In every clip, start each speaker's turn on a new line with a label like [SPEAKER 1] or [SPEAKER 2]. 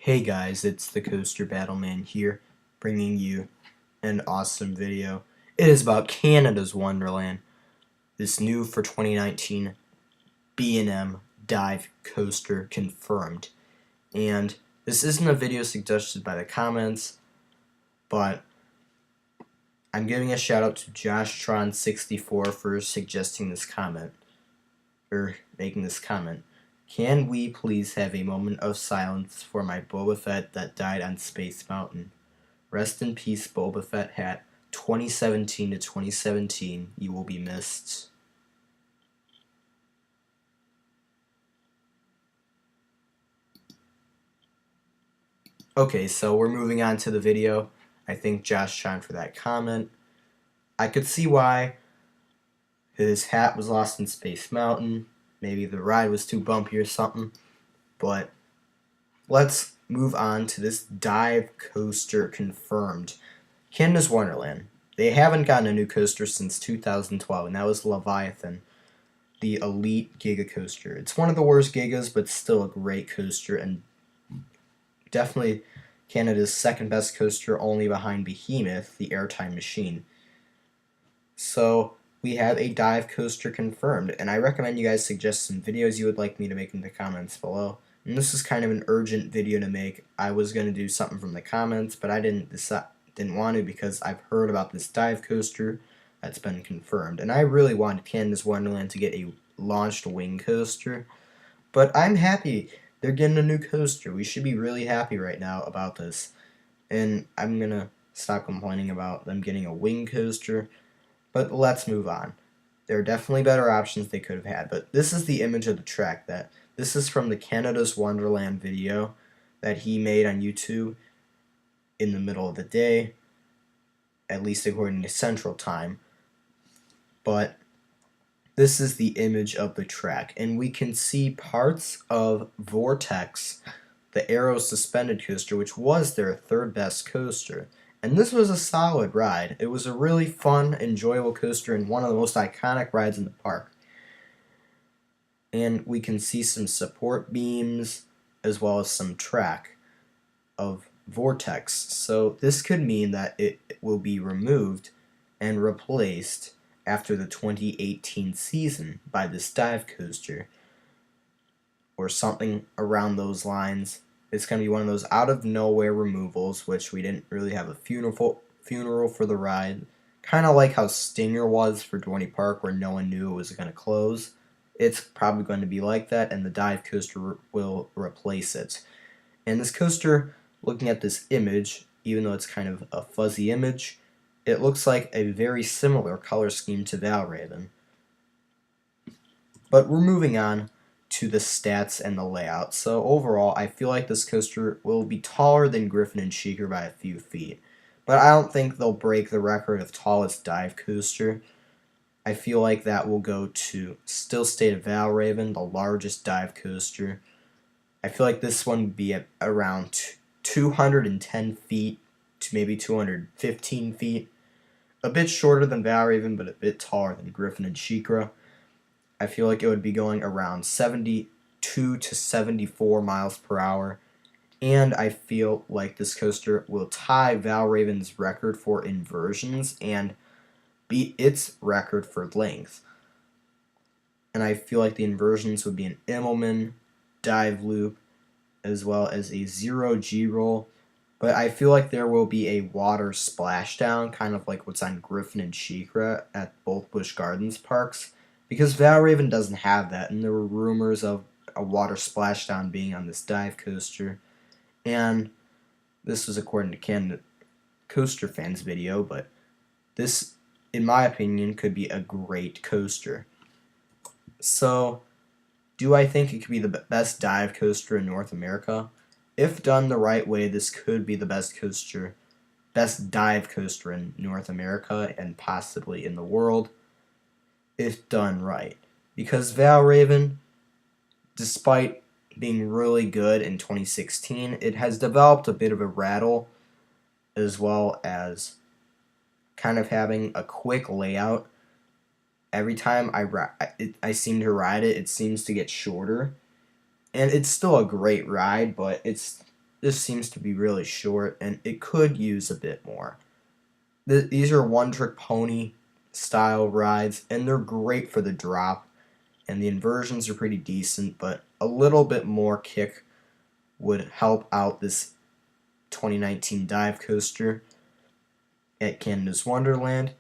[SPEAKER 1] Hey guys, it's the Coaster Battleman here, bringing you an awesome video. It is about Canada's Wonderland, this new for 2019 B&M dive coaster confirmed. And this isn't a video suggested by the comments, but I'm giving a shout out to JoshTron64 for suggesting this comment, or making this comment. Can we please have a moment of silence for my Boba Fett that died on Space Mountain? Rest in peace, Boba Fett hat. 2017 to 2017, you will be missed. Okay, so we're moving on to the video. I thank Josh Shine for that comment. I could see why his hat was lost in Space Mountain. Maybe the ride was too bumpy or something. But let's move on to this dive coaster confirmed. Canada's Wonderland. They haven't gotten a new coaster since 2012, and that was Leviathan, the Elite Giga Coaster. It's one of the worst Gigas, but still a great coaster, and definitely Canada's second best coaster, only behind Behemoth, the Airtime Machine. So we have a dive coaster confirmed, and I recommend you guys suggest some videos you would like me to make in the comments below. And this is kind of an urgent video to make. I was going to do something from the comments, but I didn't want to because I've heard about this dive coaster that's been confirmed. And I really wanted Canada's Wonderland to get a launched wing coaster. But I'm happy they're getting a new coaster. We should be really happy right now about this. And I'm going to stop complaining about them getting a wing coaster. But let's move on. There are definitely better options they could have had. But this is the image of the track. This is from the Canada's Wonderland video that he made on YouTube in the middle of the day, at least according to Central Time. But this is the image of the track, and we can see parts of Vortex, the Arrow suspended coaster, which was their third best coaster. And this was a solid ride. It was a really fun, enjoyable coaster and one of the most iconic rides in the park. And we can see some support beams as well as some track of Vortex. So this could mean that it will be removed and replaced after the 2018 season by this dive coaster or something around those lines. It's going to be one of those out of nowhere removals, which we didn't really have a funeral for the ride. Kind of like how Stinger was for Dorney Park, where no one knew it was going to close. It's probably going to be like that, and the dive coaster will replace it. And this coaster, looking at this image, even though it's kind of a fuzzy image, it looks like a very similar color scheme to Valraven. But we're moving on to the stats and the layout. So overall, I feel like this coaster will be taller than Griffin and Sheikah by a few feet. But I don't think they'll break the record of tallest dive coaster. I feel like that will go to Still State of Valraven, the largest dive coaster. I feel like this one would be at around 210 feet to maybe 215 feet. A bit shorter than Valraven, but a bit taller than Griffin and Sheikah. I feel like it would be going around 72 to 74 miles per hour. And I feel like this coaster will tie Valraven's record for inversions and beat its record for length. And I feel like the inversions would be an Immelman dive loop as well as a 0G roll. But I feel like there will be a water splashdown, kind of like what's on Griffin and Sheikah at both Busch Gardens parks, because Valraven doesn't have that, and there were rumors of a water splashdown being on this dive coaster. And this was according to Canada Coaster Fans video, but this, in my opinion, could be a great coaster. So, do I think it could be the best dive coaster in North America? If done the right way, this could be the best dive coaster in North America and possibly in the world, if done right. Because Valraven, despite being really good in 2016, it has developed a bit of a rattle, as well as kind of having a quick layout. Every time I seem to ride it, it seems to get shorter. And it's still a great ride, but it's this seems to be really short, and it could use a bit more. These are one-trick pony style rides, and they're great for the drop, and the inversions are pretty decent, but a little bit more kick would help out this 2019 dive coaster at Canada's Wonderland.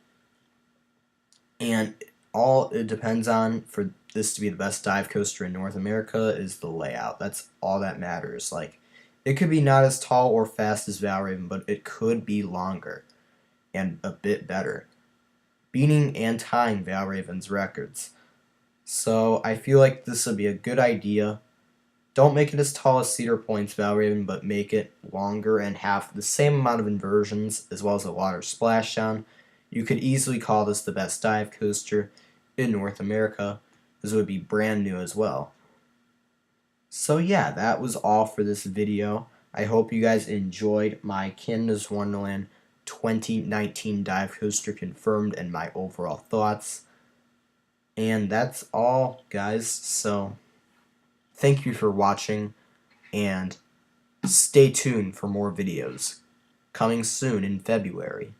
[SPEAKER 1] And all it depends on for this to be the best dive coaster in North America is the layout. That's all that matters. Like, it could be not as tall or fast as Valraven, but it could be longer and a bit better, beating and tying Valraven's records. So I feel like this would be a good idea. Don't make it as tall as Cedar Point's Valraven, but make it longer and have the same amount of inversions as well as a water splashdown. You could easily call this the best dive coaster in North America, as it would be brand new as well. So yeah, that was all for this video. I hope you guys enjoyed my Canada's Wonderland 2019 dive coaster confirmed and my overall thoughts. And that's all, guys. So thank you for watching, and stay tuned for more videos coming soon in February.